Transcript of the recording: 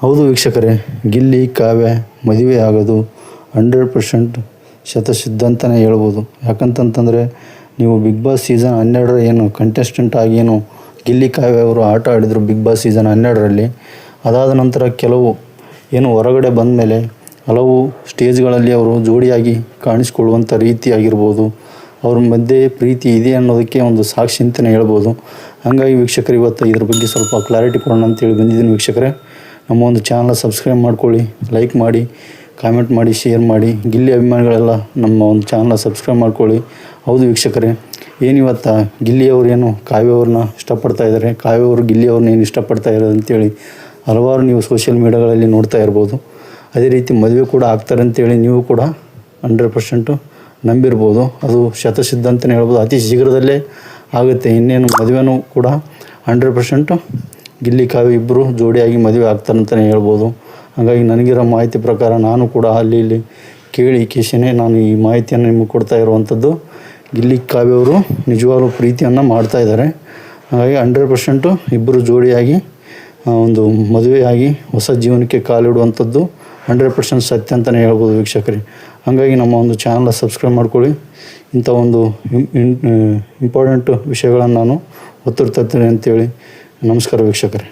ಹೌದು ವೀಕ್ಷಕರೇ, ಗಿಲ್ಲಿ ಕಾವ್ಯ ಮದುವೆ ಆಗೋದು 100% ಶತಸಿದ್ಧ ಅಂತಲೇ ಹೇಳ್ಬೋದು. ಯಾಕಂತಂತಂದರೆ ನೀವು ಬಿಗ್ ಬಾಸ್ ಸೀಸನ್ 12 ಏನು ಕಂಟೆಸ್ಟೆಂಟ್ ಆಗಿ ಏನು ಗಿಲ್ಲಿ ಕಾವ್ಯ ಅವರು ಆಟ ಆಡಿದರು ಬಿಗ್ ಬಾಸ್ ಸೀಸನ್ 12ರಲ್ಲಿ. ಅದಾದ ನಂತರ ಕೆಲವು ಏನು ಹೊರಗಡೆ ಬಂದ ಮೇಲೆ ಹಲವು ಸ್ಟೇಜ್ಗಳಲ್ಲಿ ಅವರು ಜೋಡಿಯಾಗಿ ಕಾಣಿಸ್ಕೊಳ್ಳುವಂಥ ರೀತಿಯಾಗಿರ್ಬೋದು, ಅವ್ರ ಮಧ್ಯೆ ಪ್ರೀತಿ ಇದೆ ಅನ್ನೋದಕ್ಕೆ ಒಂದು ಸಾಕ್ಷಿ ಅಂತಲೇ ಹೇಳ್ಬೋದು. ಹಾಗಾಗಿ ವೀಕ್ಷಕರು ಇವತ್ತು ಇದ್ರ ಬಗ್ಗೆ ಸ್ವಲ್ಪ ಕ್ಲಾರಿಟಿ ಕೊಡೋಣ ಅಂತೇಳಿ ಬಂದಿದ್ದೀನಿ ವೀಕ್ಷಕರೇ. ನಮ್ಮ ಒಂದು ಚಾನಲ್ ಸಬ್ಸ್ಕ್ರೈಬ್ ಮಾಡ್ಕೊಳ್ಳಿ, ಲೈಕ್ ಮಾಡಿ, ಕಾಮೆಂಟ್ ಮಾಡಿ, ಶೇರ್ ಮಾಡಿ. ಗಿಲ್ಲಿ ಅಭಿಮಾನಿಗಳೆಲ್ಲ ನಮ್ಮ ಒಂದು ಚಾನಲ್ ಸಬ್ಸ್ಕ್ರೈಬ್ ಮಾಡ್ಕೊಳ್ಳಿ. ಹೌದು ವೀಕ್ಷಕರೇ, ಏನಿವತ್ತು ಗಿಲ್ಲಿಯವರು ಏನು ಕಾವ್ಯವ್ರನ್ನ ಇಷ್ಟಪಡ್ತಾ ಇದ್ದಾರೆ, ಕಾವ್ಯವರು ಗಿಲ್ಲಿಯವ್ರನ್ನ ಏನು ಇಷ್ಟಪಡ್ತಾ ಇರೋದು ಅಂತೇಳಿ ಹಲವಾರು ನೀವು ಸೋಷಿಯಲ್ ಮೀಡಿಯಾಗಳಲ್ಲಿ ನೋಡ್ತಾ ಇರ್ಬೋದು. ಅದೇ ರೀತಿ ಮದುವೆ ಕೂಡ ಆಗ್ತಾರೆ ಅಂತೇಳಿ ನೀವು ಕೂಡ 100% ನಂಬಿರ್ಬೋದು. ಅದು ಶತಸಿದ್ಧ ಅಂತಲೇ ಹೇಳ್ಬೋದು. ಅತಿ ಶೀಘ್ರದಲ್ಲೇ ಆಗುತ್ತೆ. ಇನ್ನೇನು ಮದುವೆನೂ ಕೂಡ 100% ಗಿಲ್ಲಿ ಕಾವ್ಯ ಇಬ್ಬರು ಜೋಡಿಯಾಗಿ ಮದುವೆ ಆಗ್ತಾರೆ ಅಂತಲೇ ಹೇಳ್ಬೋದು. ಹಾಗಾಗಿ ನನಗಿರೋ ಮಾಹಿತಿ ಪ್ರಕಾರ ನಾನು ಕೂಡ ಅಲ್ಲಿ ಇಲ್ಲಿ ಕೇಳಿ ಕೇಶನೇ ನಾನು ಈ ಮಾಹಿತಿಯನ್ನು ನಿಮಗೆ ಕೊಡ್ತಾ ಇರುವಂಥದ್ದು. ಗಿಲ್ಲಿ ಕಾವ್ಯವರು ನಿಜವಾಗ್ಲೂ ಪ್ರೀತಿಯನ್ನು ಮಾಡ್ತಾಯಿದ್ದಾರೆ. ಹಾಗಾಗಿ 100% ಇಬ್ಬರು ಜೋಡಿಯಾಗಿ ಒಂದು ಮದುವೆಯಾಗಿ ಹೊಸ ಜೀವನಕ್ಕೆ ಕಾಲಿಡುವಂಥದ್ದು 100% ಸತ್ಯ ಅಂತಲೇ ಹೇಳ್ಬೋದು ವೀಕ್ಷಕರೇ. ಹಾಗಾಗಿ ನಮ್ಮ ಒಂದು ಚಾನಲ್ ಸಬ್ಸ್ಕ್ರೈಬ್ ಮಾಡ್ಕೊಳ್ಳಿ. ಇಂಥ ಒಂದು ಇಂಪಾರ್ಟೆಂಟ್ ವಿಷಯಗಳನ್ನು ನಾನು ಒತ್ತು ತರ್ತೀನಿ ಅಂತೇಳಿ. ನಮಸ್ಕಾರ ವೀಕ್ಷಕರೇ.